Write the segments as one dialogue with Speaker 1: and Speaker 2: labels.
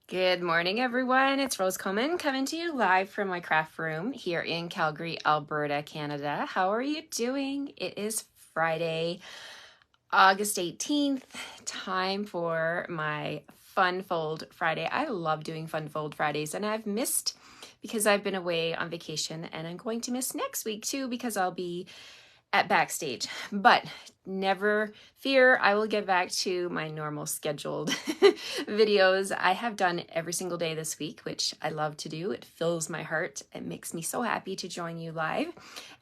Speaker 1: Good morning, everyone. It's Rose Coleman coming to you live from my craft room here in Calgary, Alberta, Canada. How are you doing? It is Friday, August 18th, time for my Fun Fold Friday. I love doing Fun Fold Fridays, and I've missed because I've been away on vacation, and I'm going to miss next week too because I'll be at backstage. But never fear, I will get back to my normal scheduled videos. I have done every single day this week, which I love to do. It fills my heart. It makes me so happy to join you live.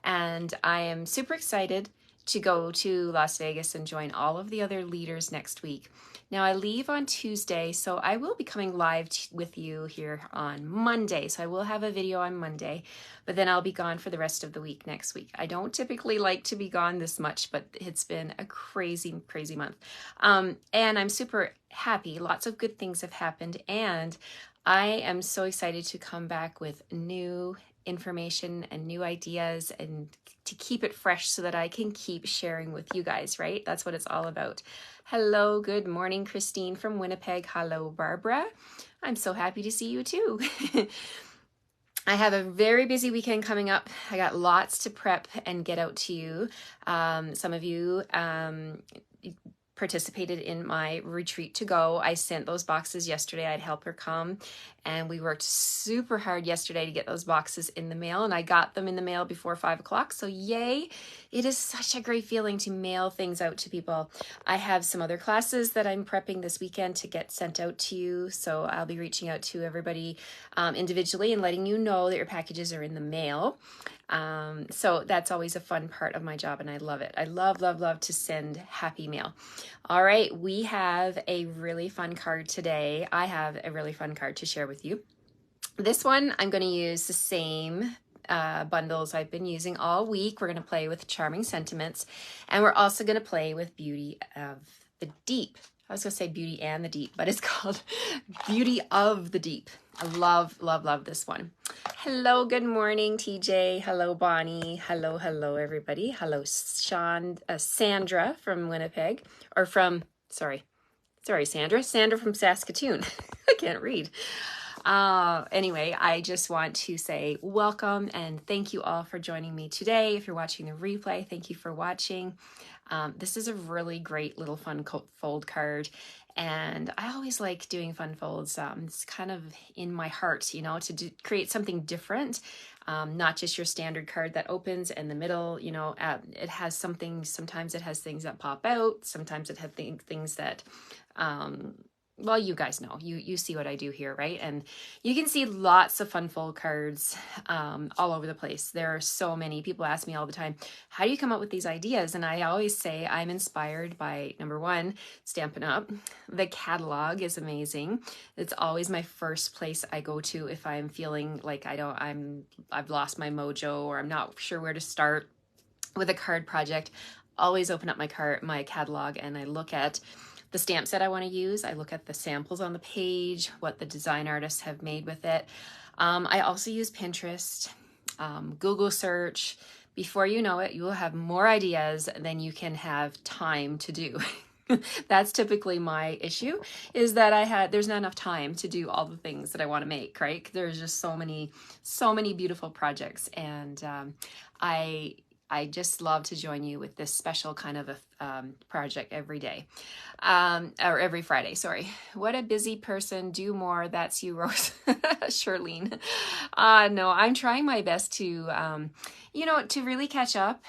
Speaker 1: And I am super excited to go to Las Vegas and join all of the other leaders next week. Now, I leave on Tuesday, so I will be coming live with you here on Monday. So I will have a video on Monday, but then I'll be gone for the rest of the week next week. I don't typically like to be gone this much, but it's been a crazy, crazy month. And I'm super happy. Lots of good things have happened, and I am so excited to come back with new information and new ideas and to keep it fresh so that I can keep sharing with you guys, right? That's what it's all about. Hello, good morning, Christine from Winnipeg. Hello, Barbara. I'm so happy to see you too. I have a very busy weekend coming up. I got lots to prep and get out to you. Some of you participated in my retreat to go. I sent those boxes yesterday. I'd help her come, and we worked super hard yesterday to get those boxes in the mail, and I got them in the mail before 5 o'clock. So yay. It is such a great feeling to mail things out to people. I have some other classes that I'm prepping this weekend to get sent out to you. So I'll be reaching out to everybody individually and letting you know that your packages are in the mail. So that's always a fun part of my job, and I love it. I love, love, love to send happy mail. All right, we have a really fun card today. I have a really fun card to share with you. This one, I'm going to use the same bundles I've been using all week. We're going to play with Charming Sentiments, and we're also going to play with Beauty of the Deep. I was going to say Beauty and the Deep, but it's called Beauty of the Deep. I love, love, love this one. Hello, good morning, TJ. Hello, Bonnie. Hello, hello, everybody. Hello, Sandra from Winnipeg, or from, sorry, Sandra from Saskatoon. I can't read. Anyway, I just want to say welcome and thank you all for joining me today. If you're watching the replay, thank you for watching. This is a really great little fun fold card, and I always like doing fun folds. It's kind of in my heart, you know, to create something different. Not just your standard card that opens in the middle, you know, it has something, sometimes it has things that pop out, sometimes it has things that, well, you guys know, you see what I do here, right? And you can see lots of fun fold cards all over the place. There are so many. People ask me all the time, how do you come up with these ideas? And I always say I'm inspired by, number one, Stampin' Up. The catalog is amazing. It's always my first place I go to if I'm feeling like I've lost my mojo, or I'm not sure where to start with a card project. Always open up my catalog, and I look at the stamps that I want to use. I look at the samples on the page, what the design artists have made with it. I also use Pinterest, Google search. Before you know it, you will have more ideas than you can have time to do. That's typically my issue, is that there's not enough time to do all the things that I want to make, right? There's just so many beautiful projects, and I just love to join you with this special kind of a project every day, or every Friday, sorry. What a busy person, do more. That's you, Rose. Charlene. No, I'm trying my best to, to really catch up.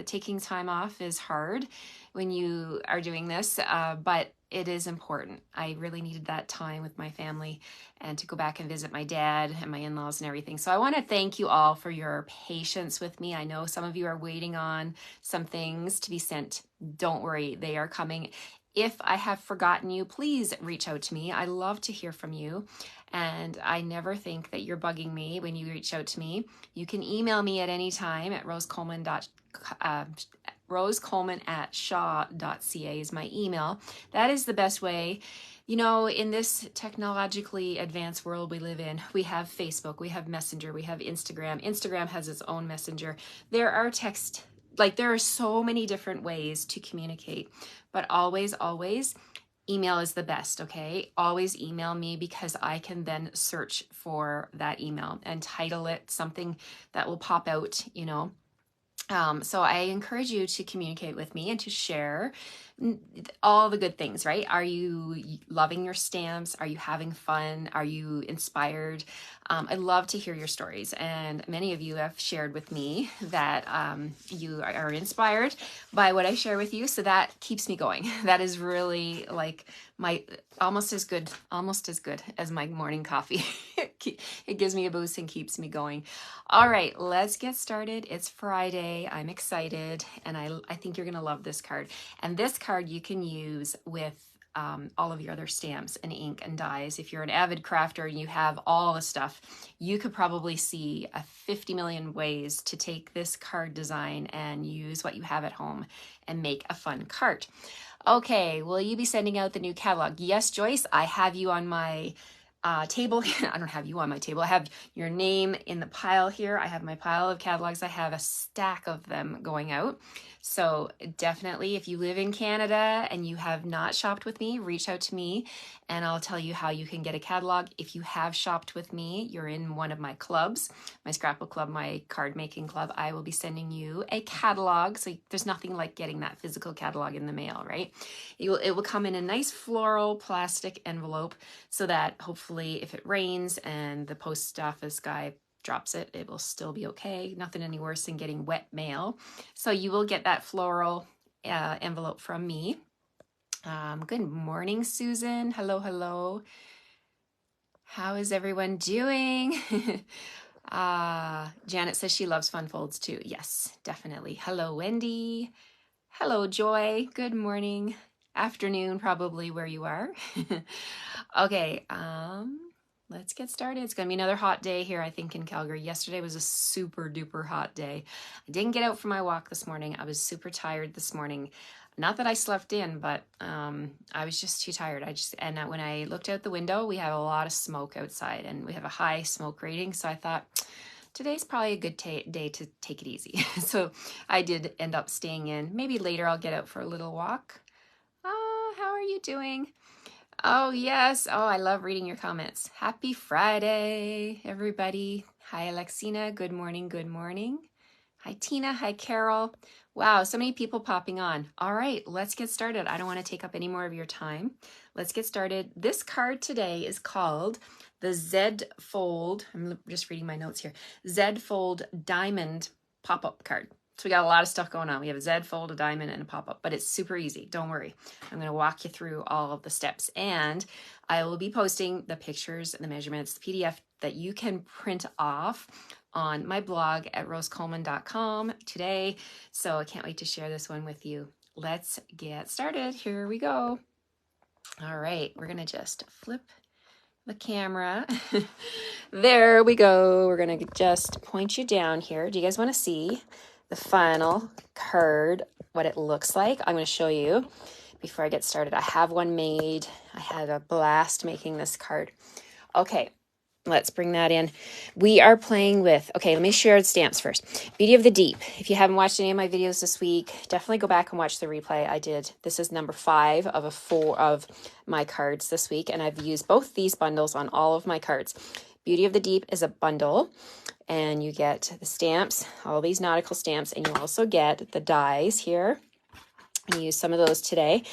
Speaker 1: Taking time off is hard when you are doing this, but it is important. I really needed that time with my family and to go back and visit my dad and my in-laws and everything. So I want to thank you all for your patience with me. I know some of you are waiting on some things to be sent. Don't worry, they are coming. If I have forgotten you, please reach out to me. I love to hear from you. And I never think that you're bugging me when you reach out to me. You can email me at any time at rosecoleman@shaw.ca is my email. That is the best way. You know, in this technologically advanced world we live in, we have Facebook, we have Messenger, we have Instagram. Instagram has its own Messenger. There are there are so many different ways to communicate, but always, always email is the best, okay? Always email me because I can then search for that email and title it something that will pop out, you know. So I encourage you to communicate with me and to share all the good things, right? Are you loving your stamps? Are you having fun? Are you inspired? I love to hear your stories, and many of you have shared with me that you are inspired by what I share with you. So that keeps me going. That is really like my almost as good as my morning coffee. It gives me a boost and keeps me going. All right, let's get started. It's Friday. I'm excited, and I think you're going to love this card. And this card you can use with all of your other stamps and ink and dies. If you're an avid crafter and you have all the stuff, you could probably see 50 million ways to take this card design and use what you have at home and make a fun card. Okay, will you be sending out the new catalog? Yes, Joyce, I have you on my table. I don't have you on my table. I have your name in the pile here. I have my pile of catalogs. I have a stack of them going out. So definitely, if you live in Canada and you have not shopped with me, reach out to me and I'll tell you how you can get a catalog. If you have shopped with me, you're in one of my clubs, my scrapbook club, my card making club, I will be sending you a catalog. So there's nothing like getting that physical catalog in the mail, right? It will come in a nice floral plastic envelope so that hopefully if it rains and the post office guy drops it, it will still be okay. Nothing any worse than getting wet mail. So you will get that floral envelope from me. Good morning, Susan. Hello, hello. How is everyone doing? Janet says she loves fun folds too. Yes, definitely. Hello, Wendy. Hello, Joy. Good morning. Afternoon, probably where you are. Okay, let's get started. It's going to be another hot day here, I think, in Calgary. Yesterday was a super duper hot day. I didn't get out for my walk this morning. I was super tired this morning. Not that I slept in, but I was just too tired. And when I looked out the window, we have a lot of smoke outside and we have a high smoke rating. So I thought, today's probably a good day to take it easy. So I did end up staying in. Maybe later I'll get out for a little walk. How are you doing? Oh, yes. Oh, I love reading your comments. Happy Friday, everybody. Hi, Alexina. Good morning. Good morning. Hi, Tina. Hi, Carol. Wow, so many people popping on. All right, let's get started. I don't want to take up any more of your time. Let's get started. This card today is called the Z Fold. I'm just reading my notes here. Z Fold Diamond Pop-Up Card. So we got a lot of stuff going on. We have a Z Fold, a diamond, and a pop-up, but it's super easy. Don't worry. I'm going to walk you through all of the steps, and I will be posting the pictures and the measurements, the PDF that you can print off on my blog at rosecoleman.com today. So I can't wait to share this one with you. Let's get started. Here we go. All right, we're going to just flip the camera. There we go. We're going to just point you down here. Do you guys want to see the final card, what it looks like? I'm going to show you before I get started. I have one made. I had a blast making this card. Okay, let's bring that in. We are playing with, okay, let me share the stamps first. Beauty of the Deep. If you haven't watched any of my videos this week, definitely go back and watch the replay I did. This is number 5 of 4 of my cards this week, and I've used both these bundles on all of my cards. Beauty of the Deep is a bundle, and you get the stamps, all these nautical stamps, and you also get the dies here. I use some of those today.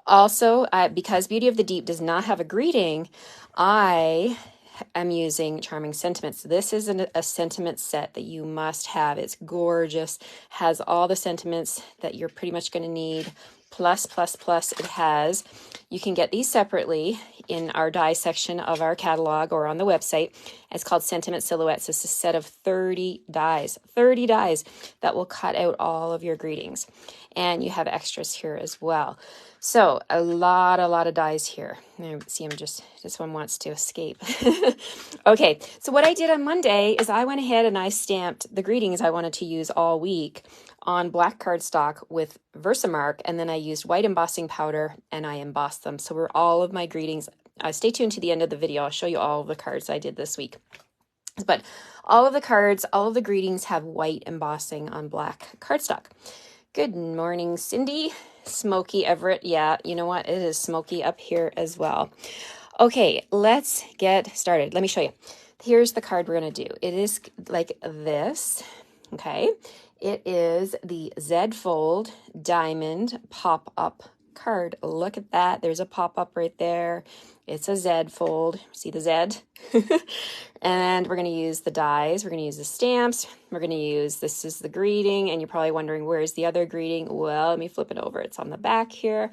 Speaker 1: Also, because Beauty of the Deep does not have a greeting, I'm using Charming Sentiments. This is a sentiment set that you must have. It's gorgeous, has all the sentiments that you're pretty much going to need. Plus, it has, you can get these separately in our die section of our catalog or on the website. It's called Sentiment Silhouettes. It's a set of 30 dies that will cut out all of your greetings. And you have extras here as well. So a lot of dies here. See, this one wants to escape. Okay, so what I did on Monday is I went ahead and I stamped the greetings I wanted to use all week on black cardstock with Versamark, and then I used white embossing powder and I embossed them. So all of my greetings. Stay tuned to the end of the video. I'll show you all of the cards I did this week. But all of the cards, all of the greetings have white embossing on black cardstock. Good morning, Cindy. Smoky Everett. Yeah, you know what? It is smoky up here as well. Okay, let's get started. Let me show you. Here's the card we're going to do. It is like this. Okay. It is the Z Fold Diamond Pop-Up card. Look at that. There's a pop-up right there. It's a Z Fold. See the Z? And we're going to use the dies. We're going to use the stamps. We're going to use, this is the greeting. And you're probably wondering, where's the other greeting? Well, let me flip it over. It's on the back here.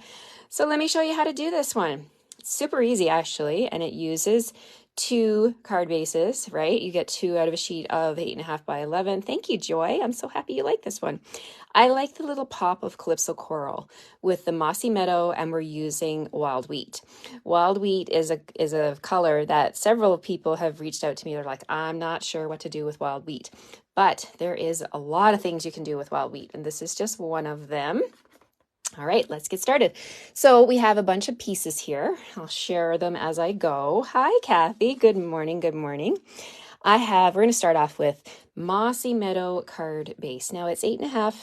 Speaker 1: So let me show you how to do this one. It's super easy, actually. And it uses 2 card bases, right? You get 2 out of a sheet of 8.5 by 11. Thank you, Joy. I'm so happy you like this one. I like the little pop of Calypso Coral with the Mossy Meadow, and we're using Wild Wheat. Wild Wheat is a color that several people have reached out to me. They're like, I'm not sure what to do with Wild Wheat. But there is a lot of things you can do with Wild Wheat, and this is just one of them. All right, let's get started. So we have a bunch of pieces here. I'll share them as I go. Hi, Kathy. Good morning. Good morning. We're going to start off with Mossy Meadow card base. Now it's 8.5.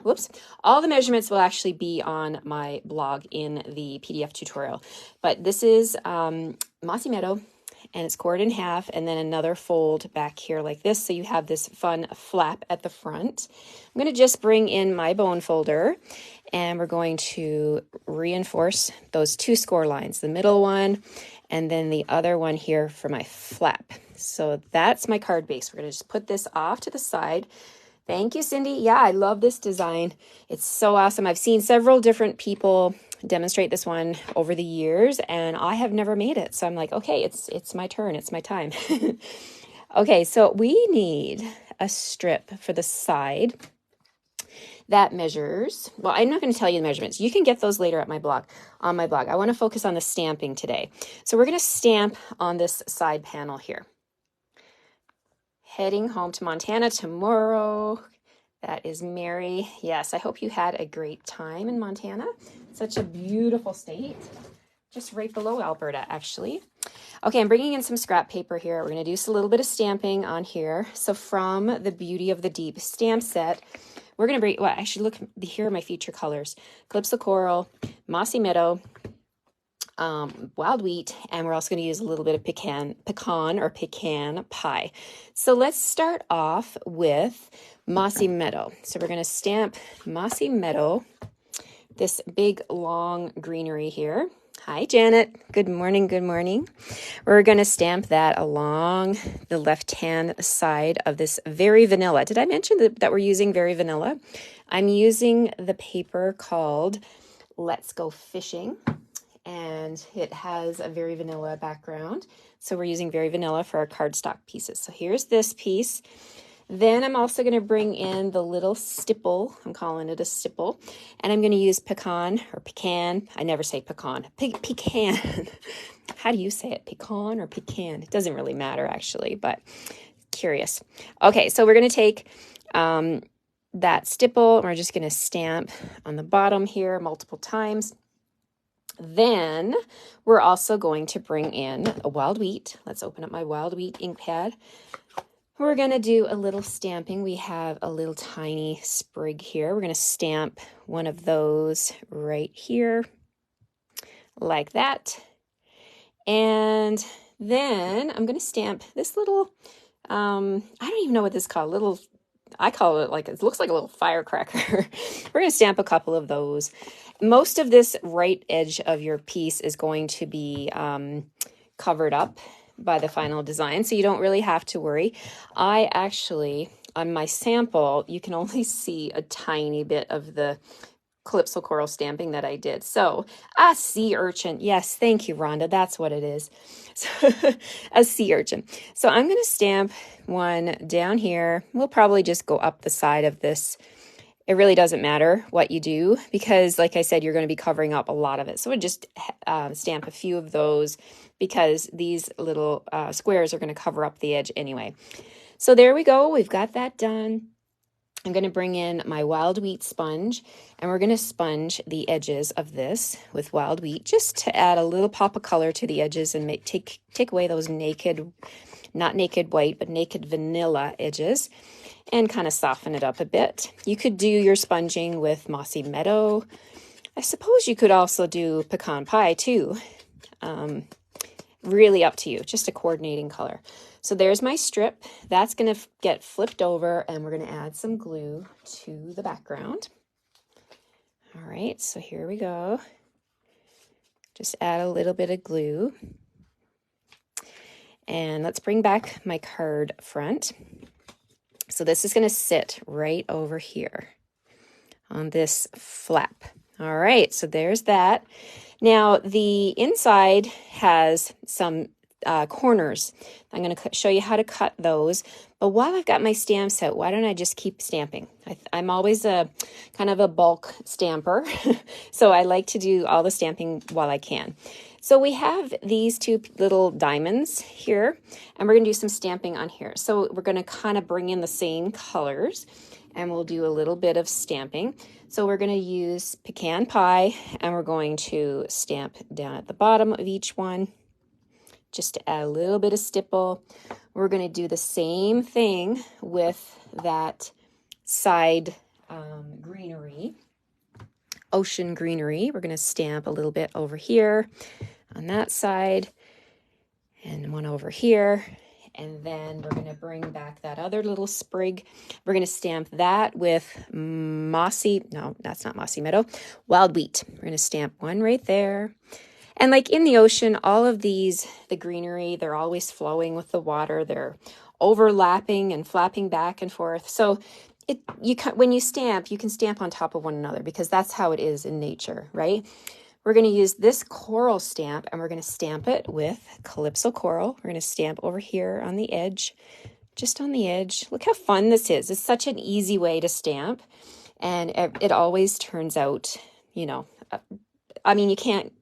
Speaker 1: Whoops. All the measurements will actually be on my blog in the PDF tutorial. But this is Mossy Meadow, and it's scored in half, and then another fold back here like this. So you have this fun flap at the front. I'm going to just bring in my bone folder, and we're going to reinforce those 2 score lines, the middle one, and then the other one here for my flap. So that's my card base. We're going to just put this off to the side. Thank you, Cindy. Yeah, I love this design. It's so awesome. I've seen several different people demonstrate this one over the years, and I have never made it. So I'm like, okay, it's my turn. It's my time. Okay, so we need a strip for the side that measures, well, I'm not going to tell you the measurements. You can get those later at my blog, on my blog. I want to focus on the stamping today. So we're going to stamp on this side panel here. Heading home to Montana tomorrow. That is Mary. Yes, I hope you had a great time in Montana. Such a beautiful state. Just right below Alberta, actually. Okay, I'm bringing in some scrap paper here. We're going to do a little bit of stamping on here. So from the Beauty of the Deep stamp set, we're going to bring, well, actually, look, here are my feature colors. Calypso Coral, Mossy Meadow, Wild Wheat, and we're also going to use a little bit of pecan pie. So let's start off with Mossy Meadow. So we're going to stamp Mossy Meadow, this big long greenery here. Hi, Janet. Good morning. Good morning. We're going to stamp that along the left-hand side of this Very Vanilla. Did I mention that we're using Very Vanilla? I'm using the paper called Let's Go Fishing, and it has a Very Vanilla background. So we're using Very Vanilla for our cardstock pieces. So here's this piece. Then I'm also going to bring in the little stipple. I'm calling it a stipple. And I'm going to use pecan or pecan. I never say pecan. Pecan. How do you say it? Pecan or pecan? It doesn't really matter, actually, but curious. Okay, so we're going to take that stipple, and we're just going to stamp on the bottom here multiple times. Then we're also going to bring in a Wild Wheat. Let's open up my Wild Wheat ink pad. We're going to do a little stamping. We have a little tiny sprig here. We're going to stamp one of those right here, like that. And then I'm going to stamp this little, I don't even know what this is called, I call it like, it looks like a little firecracker. We're going to stamp a couple of those. Most of this right edge of your piece is going to be covered up by the final design, so you don't really have to worry. I actually, on my sample, you can only see a tiny bit of the Calypso Coral stamping that I did. So a sea urchin. Yes, thank you, Rhonda. That's what it is. So, a sea urchin. So I'm going to stamp one down here. We'll probably just go up the side of this. It really doesn't matter what you do because, like I said, you're going to be covering up a lot of it. So we'll just stamp a few of those because these little squares are going to cover up the edge anyway. So there we go. We've got that done. I'm going to bring in my wild wheat sponge, and we're going to sponge the edges of this with wild wheat just to add a little pop of color to the edges and take away those naked, not naked white, but naked vanilla edges, and kind of soften it up a bit. You could do your sponging with Mossy Meadow. I suppose you could also do pecan pie too. Really up to you, just a coordinating color. So there's my strip. That's going to get flipped over, and we're going to add some glue to the background. All right, so here we go. Just add a little bit of glue. And let's bring back my card front. So this is going to sit right over here on this flap. All right, so there's that. Now the inside has some corners. I'm going to show you how to cut those. But while I've got my stamps out, why don't I just keep stamping? I'm always a kind of a bulk stamper, so I like to do all the stamping while I can. So we have these two little diamonds here, and we're going to do some stamping on here. So we're going to kind of bring in the same colors, and we'll do a little bit of stamping. So we're going to use pecan pie, and we're going to stamp down at the bottom of each one, just to add a little bit of stipple. We're going to do the same thing with that side greenery, ocean greenery. We're going to stamp a little bit over here on that side, and one over here. And then we're going to bring back that other little sprig. We're going to stamp that with that's not Mossy Meadow, wild wheat. We're going to stamp one right there. And like in the ocean, all of these, the greenery, they're always flowing with the water. They're overlapping and flapping back and forth. So when you stamp, you can stamp on top of one another because that's how it is in nature, right? We're going to use this coral stamp, and we're going to stamp it with Calypso Coral. We're going to stamp over here on the edge, just on the edge. Look how fun this is. It's such an easy way to stamp, and it always turns out, I mean, you can't,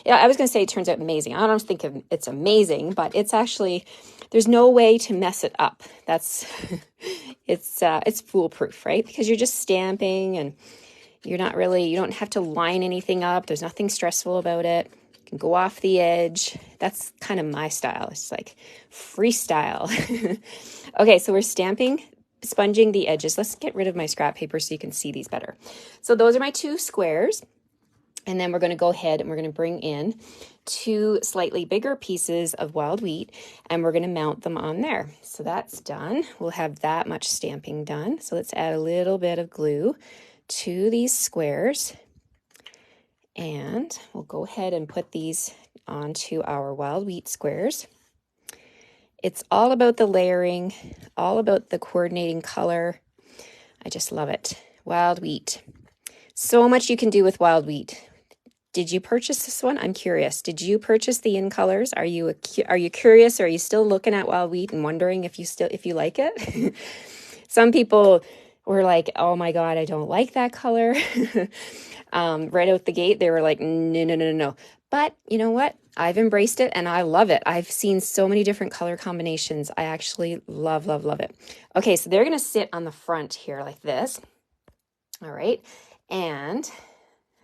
Speaker 1: I was going to say it turns out amazing. I don't think it's amazing, but it's actually, there's no way to mess it up. It's foolproof, right? Because you're just stamping, and you don't have to line anything up. There's nothing stressful about it. You can go off the edge. That's kind of my style. It's like freestyle. Okay, so we're sponging the edges. Let's get rid of my scrap paper so you can see these better. So those are my two squares. And then we're going to go ahead and we're going to bring in two slightly bigger pieces of wild wheat, and we're going to mount them on there. So that's done. We'll have that much stamping done. So let's add a little bit of glue to these squares, and we'll go ahead and put these onto our wild wheat squares. It's all about the layering, all about the coordinating color. I just love it. Wild wheat. So much you can do with wild wheat. Did you purchase this one? I'm curious. Did you purchase the in colors? Are you curious? Or are you still looking at wild wheat and wondering if you like it? Some people were like, oh my God, I don't like that color. Right out the gate, they were like, no. But you know what? I've embraced it and I love it. I've seen so many different color combinations. I actually love it. Okay, so they're going to sit on the front here like this. All right. And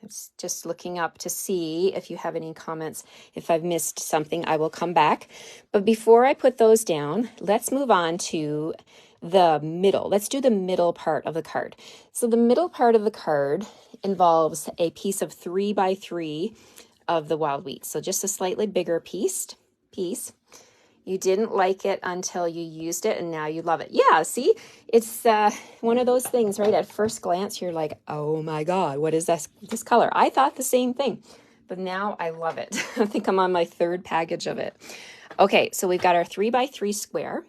Speaker 1: it's just looking up to see if you have any comments. If I've missed something, I will come back. But before I put those down, let's move on to the middle. Let's do the middle part of the card. So the middle part of the card involves a piece of 3x3 of the wild wheat. So just a slightly bigger piece. You didn't like it until you used it, and now you love it. Yeah, see, it's one of those things, right? At first glance, you're like, oh my God, what is this color? I thought the same thing, but now I love it. I think I'm on my third package of it. Okay, so we've got our 3x3 square,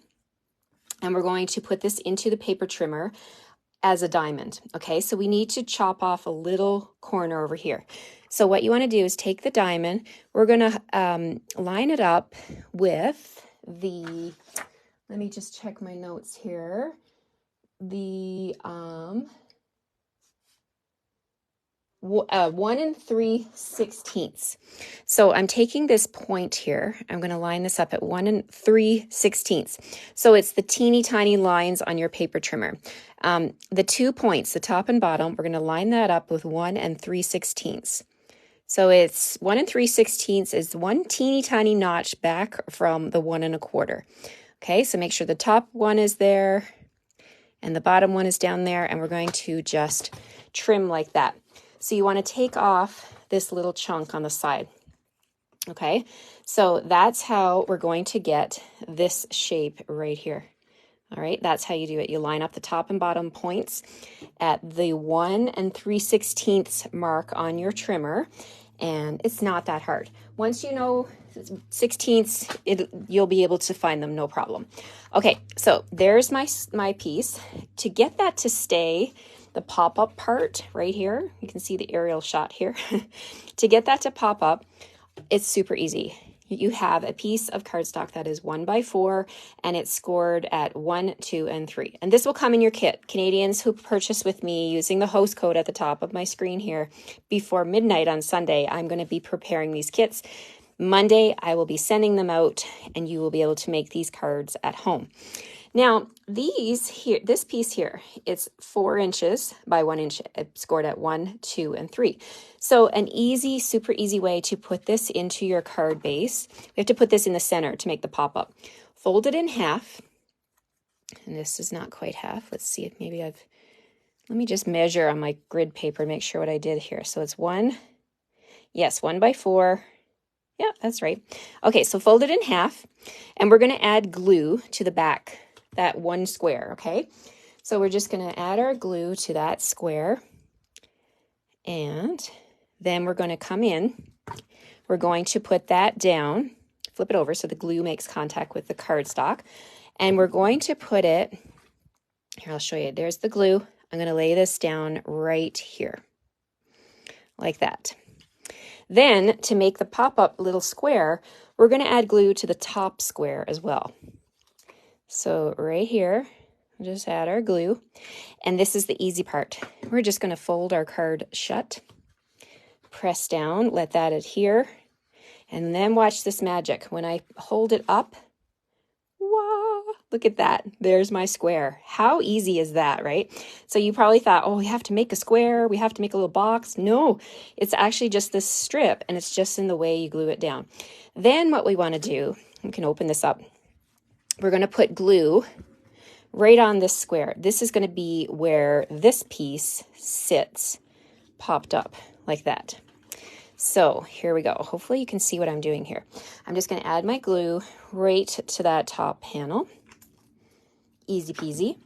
Speaker 1: and we're going to put this into the paper trimmer as a diamond. Okay, so we need to chop off a little corner over here. So what you want to do is take the diamond. We're going to line it up with let me just check my notes here. The 1 3/16. So I'm taking this point here. I'm going to line this up at 1 3/16. So it's the teeny tiny lines on your paper trimmer. The 2 points, the top and bottom, we're going to line that up with 1 3/16. So it's 1 3/16 is one teeny tiny notch back from the 1 1/4. Okay, so make sure the top one is there and the bottom one is down there, and we're going to just trim like that. So you want to take off this little chunk on the side. Okay, so that's how we're going to get this shape right here. All right, that's how you do it. You line up the top and bottom points at the 1 3/16 mark on your trimmer, and it's not that hard. Once you know 16ths, you'll be able to find them, no problem. Okay, so there's my piece. To get that to stay, the pop-up part right here, you can see the aerial shot here. To get that to pop up, it's super easy. You have a piece of cardstock that is 1x4 and it's scored at 1, 2, and 3. And this will come in your kit. Canadians who purchase with me using the host code at the top of my screen here before midnight on Sunday, I'm going to be preparing these kits. Monday, I will be sending them out and you will be able to make these cards at home. Now, these here, this piece here, it's 4 inches by 1 inch, scored at 1, 2, and 3. So an easy, super easy way to put this into your card base. We have to put this in the center to make the pop-up. Fold it in half, and this is not quite half. Let's see if maybe let me just measure on my grid paper, make sure what I did here. So it's 1 by 4. Yeah, that's right. Okay, so fold it in half, and we're going to add glue to the back, that one square, okay? So we're just going to add our glue to that square, and then we're going to come in. We're going to put that down, flip it over so the glue makes contact with the cardstock, and we're going to put it, here, I'll show you. There's the glue. I'm going to lay this down right here, like that. Then, to make the pop-up little square, we're going to add glue to the top square as well. So right here, we'll just add our glue. And this is the easy part. We're just going to fold our card shut, press down, let that adhere, and then watch this magic. When I hold it up, wow, look at that. There's my square. How easy is that, right? So you probably thought, oh, we have to make a square. We have to make a little box. No, it's actually just this strip, and it's just in the way you glue it down. Then what we want to do, we can open this up. We're going to put glue right on this square. This is going to be where this piece sits, popped up like that. So here we go. Hopefully you can see what I'm doing here. I'm just going to add my glue right to that top panel. Easy peasy.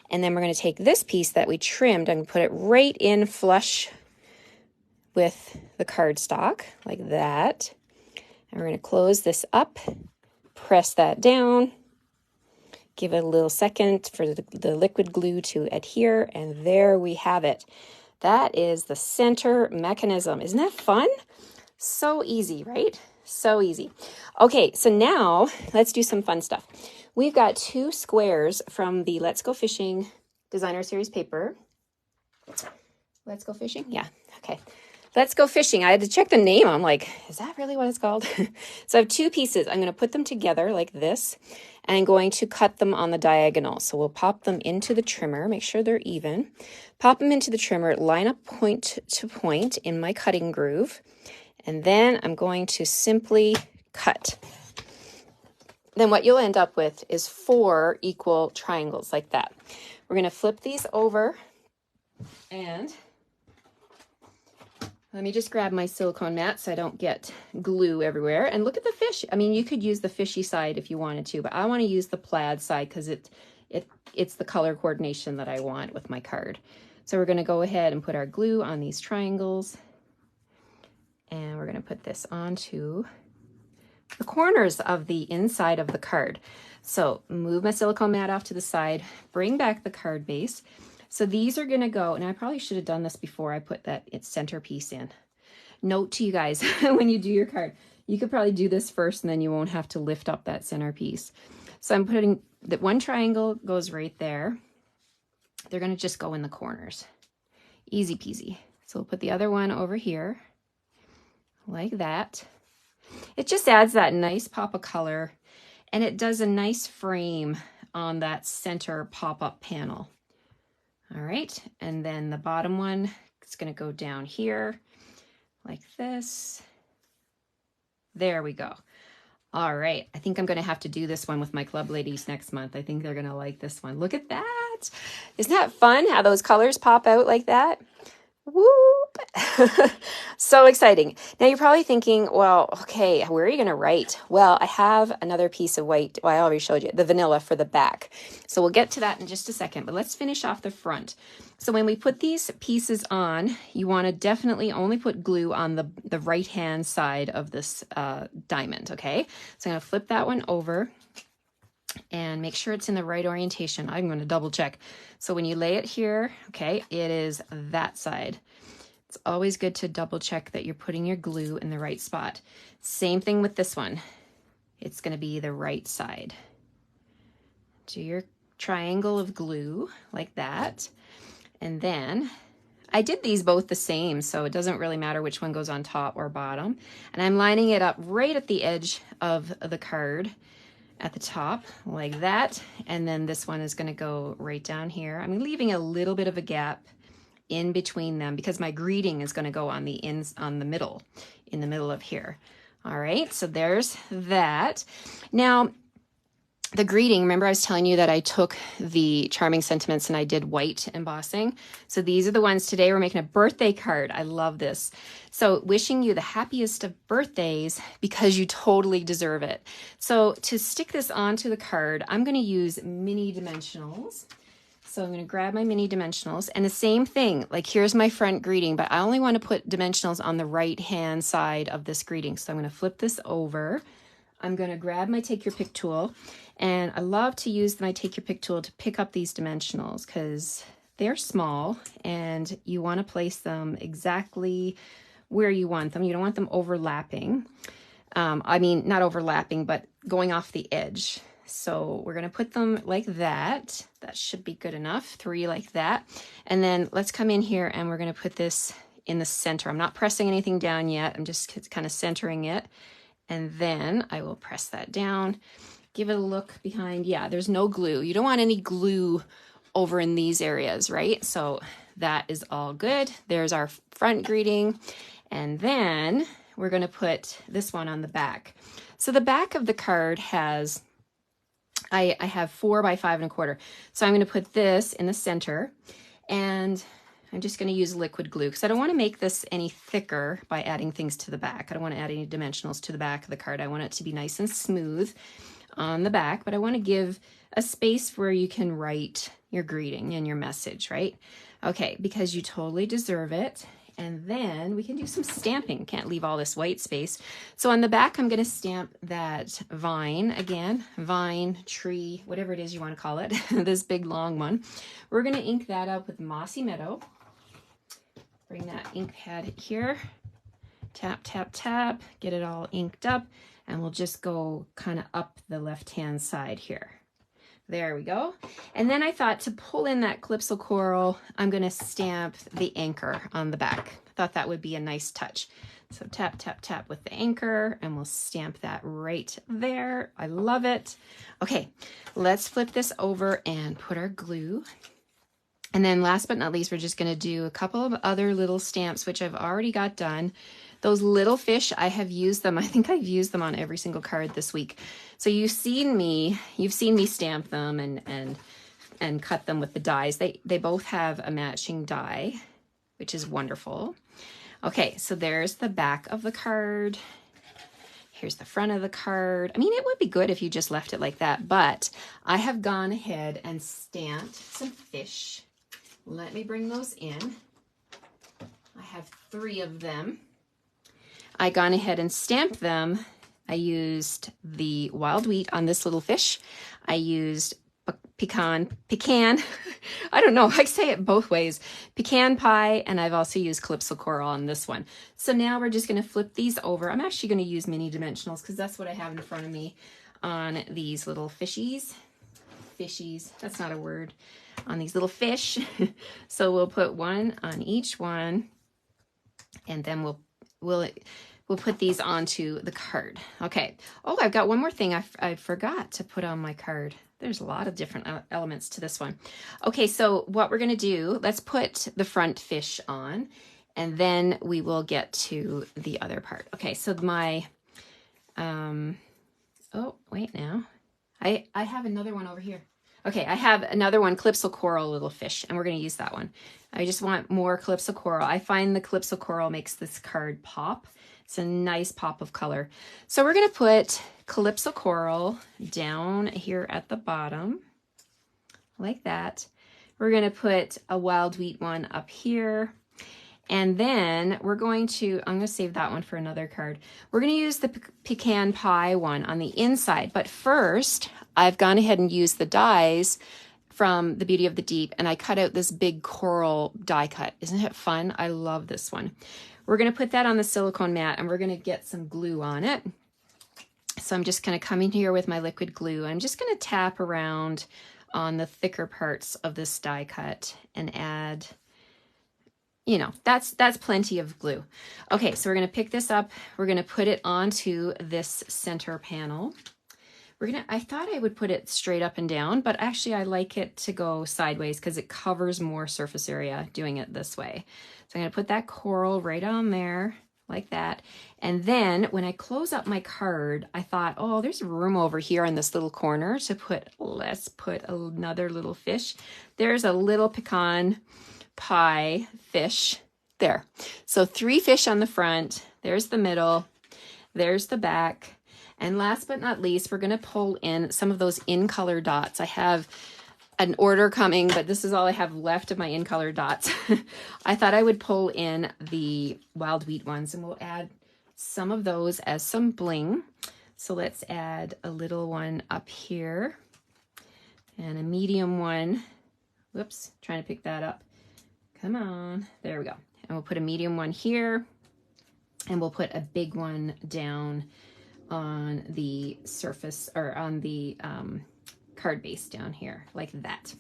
Speaker 1: And then we're going to take this piece that we trimmed and put it right in flush with the cardstock like that. And we're going to close this up, press that down, give it a little second for the liquid glue to adhere, and there we have it. That is the center mechanism. Isn't that fun? So easy, right? So easy. Okay, so now let's do some fun stuff. We've got 2 squares from the Let's Go Fishing Designer Series paper. Let's Go Fishing? Yeah, okay. Let's Go Fishing. I had to check the name. I'm like, is that really what it's called? So I have 2 pieces. I'm going to put them together like this, and I'm going to cut them on the diagonal. So we'll pop them into the trimmer, make sure they're even. Pop them into the trimmer, line up point to point in my cutting groove, and then I'm going to simply cut. Then what you'll end up with is 4 equal triangles like that. We're going to flip these over, and let me just grab my silicone mat so I don't get glue everywhere. And look at the fish. I mean, you could use the fishy side if you wanted to, but I want to use the plaid side because it's the color coordination that I want with my card. So we're going to go ahead and put our glue on these triangles, and we're going to put this onto the corners of the inside of the card. So move my silicone mat off to the side, bring back the card base. So these are going to go, and I probably should have done this before I put that centerpiece in. Note to you guys, when you do your card, you could probably do this first and then you won't have to lift up that centerpiece. So I'm putting that one triangle goes right there. They're going to just go in the corners. Easy peasy. So we'll put the other one over here like that. It just adds that nice pop of color, and it does a nice frame on that center pop-up panel. All right, and then the bottom one is going to go down here like this. There we go. All right, I think I'm going to have to do this one with my club ladies next month. I think they're going to like this one. Look at that. Isn't that fun how those colors pop out like that? Whoop! So exciting. Now you're probably thinking, well, okay, where are you going to write? Well, I have another piece of white. Well, I already showed you the vanilla for the back. So we'll get to that in just a second, but let's finish off the front. So when we put these pieces on, you want to definitely only put glue on the right-hand side of this diamond, okay? So I'm going to flip that one over and make sure it's in the right orientation. I'm going to double check. So when you lay it here, okay, it is that side. It's always good to double check that you're putting your glue in the right spot. Same thing with this one. It's going to be the right side. Do your triangle of glue like that. And then I did these both the same, so it doesn't really matter which one goes on top or bottom. And I'm lining it up right at the edge of the card at the top like that. And then this one is going to go right down here. I'm leaving a little bit of a gap in between them because my greeting is going to go on the middle, in the middle of here. All right, so there's that. Now, the greeting, remember I was telling you that I took the Charming Sentiments and I did white embossing. So these are the ones today. We're making a birthday card. I love this. So wishing you the happiest of birthdays because you totally deserve it. So to stick this onto the card, I'm going to use mini dimensionals. So I'm going to grab my mini dimensionals and the same thing, like here's my front greeting, but I only want to put dimensionals on the right hand side of this greeting. So I'm going to flip this over. I'm going to grab my Take Your Pick tool, and I love to use my Take Your Pick tool to pick up these dimensionals because they're small and you want to place them exactly where you want them. You don't want them overlapping. I mean, not overlapping, but going off the edge. So we're going to put them like that. That should be good enough. 3 like that. And then let's come in here and we're going to put this in the center. I'm not pressing anything down yet. I'm just kind of centering it. And then I will press that down. Give it a look behind. Yeah, there's no glue. You don't want any glue over in these areas, right? So that is all good. There's our front greeting. And then we're going to put this one on the back. So the back of the card has, I have 4 by 5 1/4. So I'm going to put this in the center, and I'm just going to use liquid glue because I don't want to make this any thicker by adding things to the back. I don't want to add any dimensionals to the back of the card. I want it to be nice and smooth on the back, but I want to give a space where you can write your greeting and your message, right? Okay, because you totally deserve it. And then we can do some stamping. Can't leave all this white space. So on the back, I'm going to stamp that vine again, vine, tree, whatever it is you want to call it, this big long one. We're going to ink that up with Mossy Meadow. Bring that ink pad here, tap, tap, tap, get it all inked up, and we'll just go kind of up the left-hand side here. There we go. And then I thought to pull in that Calypso Coral, I'm going to stamp the anchor on the back. I thought that would be a nice touch. So tap, tap, tap with the anchor, and we'll stamp that right there. I love it. Okay, let's flip this over and put our glue. And then last but not least, we're just going to do a couple of other little stamps, which I've already got done. Those little fish, I have used them. I think I've used them on every single card this week. So you've seen me stamp them and cut them with the dies. They both have a matching die, which is wonderful. Okay, so there's the back of the card. Here's the front of the card. I mean, it would be good if you just left it like that, but I have gone ahead and stamped some fish. Let me bring those in. I have 3 of them. I gone ahead and stamped them. I used the wild wheat on this little fish. I used pecan, I don't know, I say it both ways, pecan pie, and I've also used Calypso Coral on this one. So now we're just going to flip these over. I'm actually going to use mini dimensionals because that's what I have in front of me on these little fishies. Fishies, that's not a word, on these little fish. So we'll put one on each one. And then we'll put these onto the card. Okay. Oh, I've got one more thing I forgot to put on my card. There's a lot of different elements to this one. Okay, so what we're gonna do, let's put the front fish on, and then we will get to the other part. Okay, so my, oh, wait now. I have another one over here. Okay, I have another one, Calypso Coral Little Fish, and we're gonna use that one. I just want more Calypso Coral. I find the Calypso Coral makes this card pop. It's a nice pop of color. So we're gonna put Calypso Coral down here at the bottom, like that. We're gonna put a Wild Wheat one up here. And then we're going to, I'm gonna save that one for another card. We're gonna use the Pecan Pie one on the inside, but first I've gone ahead and used the dies from the Beauty of the Deep, and I cut out this big coral die cut. Isn't it fun? I love this one. We're gonna put that on the silicone mat, and we're gonna get some glue on it. So I'm just gonna come in here with my liquid glue. I'm just gonna tap around on the thicker parts of this die cut and add, you know, that's plenty of glue. Okay, so we're gonna pick this up. We're gonna put it onto this center panel. I thought I would put it straight up and down, but actually I like it to go sideways because it covers more surface area doing it this way. So I'm gonna put that coral right on there like that. And then when I close up my card, I thought, oh, there's room over here in this little corner to put, let's put another little fish. There's a little pecan pie fish there. So 3 fish on the front, there's the middle, there's the back. And last but not least, we're gonna pull in some of those in color dots. I have an order coming, but this is all I have left of my in color dots. I thought I would pull in the Wild Wheat ones, and we'll add some of those as some bling. So let's add a little one up here and a medium one. Whoops, trying to pick that up. Come on, there we go. And we'll put a medium one here, and we'll put a big one down on the surface, or on the card base down here, like that.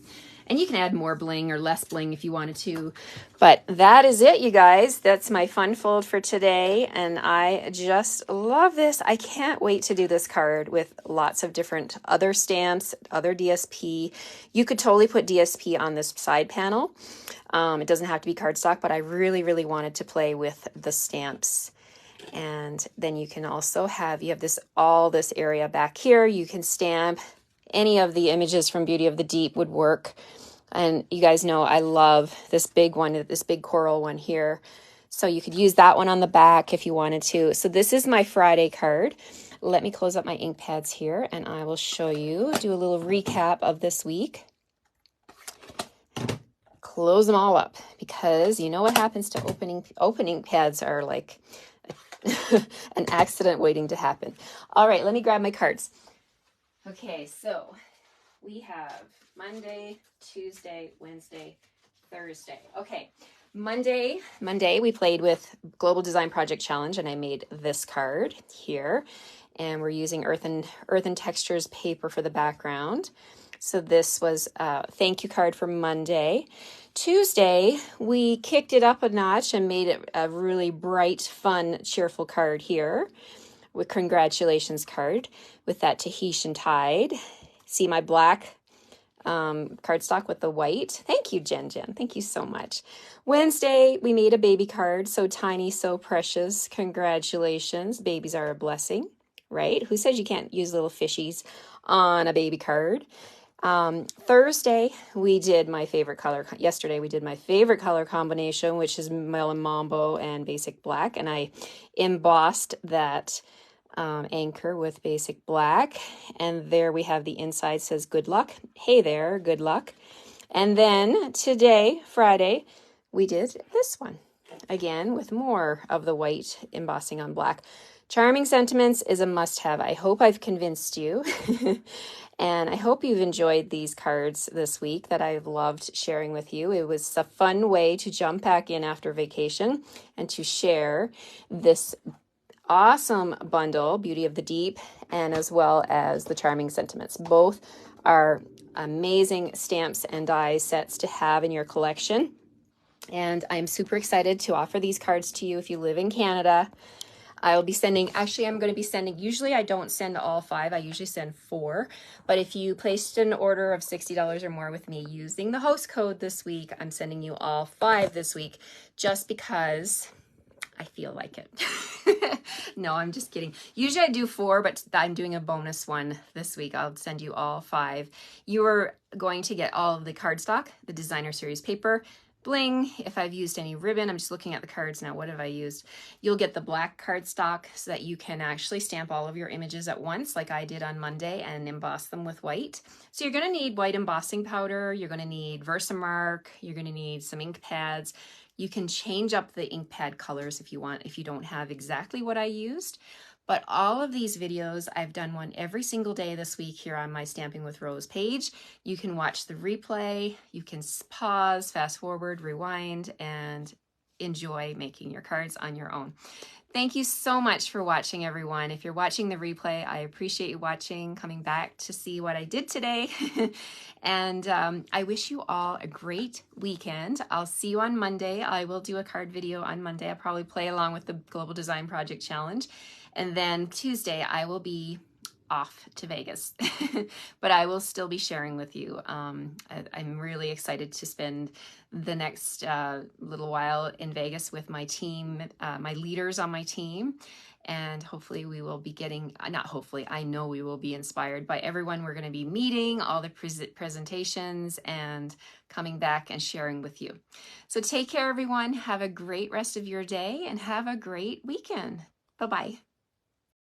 Speaker 1: And you can add more bling or less bling if you wanted to. But that is it, you guys. That's my fun fold for today, and I just love this. I can't wait to do this card with lots of different other stamps, other DSP. You could totally put DSP on this side panel. It doesn't have to be cardstock, but I really, really wanted to play with the stamps. And then you can also have, you have this, all this area back here. You can stamp any of the images from Beauty of the Deep would work. And you guys know I love this big one, this big coral one here. So you could use that one on the back if you wanted to. So this is my Friday card. Let me close up my ink pads here, and I will show you, do a little recap of this week. Close them all up, because you know what happens to opening pads are like an accident waiting to happen. All right, let me grab my cards. Okay, so we have Monday, Tuesday, Wednesday, Thursday. Okay, Monday we played with Global Design Project Challenge, and I made this card here, and we're using Earth and Textures paper for the background. So this was a thank you card for Monday. Tuesday, we kicked it up a notch and made it a really bright, fun, cheerful card here with congratulations card with that Tahitian Tide. See my black cardstock with the white. Thank you, Jen. Thank you so much. Wednesday, we made a baby card. So tiny, so precious. Congratulations. Babies are a blessing, right? Who says you can't use little fishies on a baby card? Thursday, we did my favorite color. Yesterday, we did my favorite color combination, which is Melon Mambo and Basic Black. And I embossed that anchor with Basic Black. And there we have the inside says good luck. Hey there, good luck. And then today, Friday, we did this one. Again, with more of the white embossing on black. Charming Sentiments is a must-have. I hope I've convinced you. And I hope you've enjoyed these cards this week that I've loved sharing with you. It was a fun way to jump back in after vacation and to share this awesome bundle, Beauty of the Deep, and as well as the Charming Sentiments. Both are amazing stamps and die sets to have in your collection. And I'm super excited to offer these cards to you if you live in Canada. I'll be sending, actually I'm going to be sending, usually I don't send all 5, I usually send 4, but if you placed an order of $60 or more with me using the host code this week, I'm sending you all 5 this week, just because I feel like it. No, I'm just kidding. Usually I do 4, but I'm doing a bonus one this week. I'll send you all 5. You are going to get all of the cardstock, the designer series paper, bling. If I've used any ribbon, I'm just looking at the cards now. What have I used? You'll get the black cardstock so that you can actually stamp all of your images at once, like I did on Monday, and emboss them with white. So you're going to need white embossing powder. You're going to need Versamark. You're going to need some ink pads. You can change up the ink pad colors if you want, if you don't have exactly what I used. But all of these videos, I've done one every single day this week here on my Stamping with Rose page. You can watch the replay, you can pause, fast forward, rewind, and enjoy making your cards on your own. Thank you so much for watching, everyone. If you're watching the replay, I appreciate you watching, coming back to see what I did today. And I wish you all a great weekend. I'll see you on Monday. I will do a card video on Monday. I'll probably play along with the Global Design Project Challenge. And then Tuesday, I will be off to Vegas, but I will still be sharing with you. I'm really excited to spend the next little while in Vegas with my team, my leaders on my team, and hopefully we will be getting, not hopefully, I know we will be inspired by everyone we're going to be meeting, all the presentations, and coming back and sharing with you. So take care, everyone. Have a great rest of your day and have a great weekend. Bye-bye.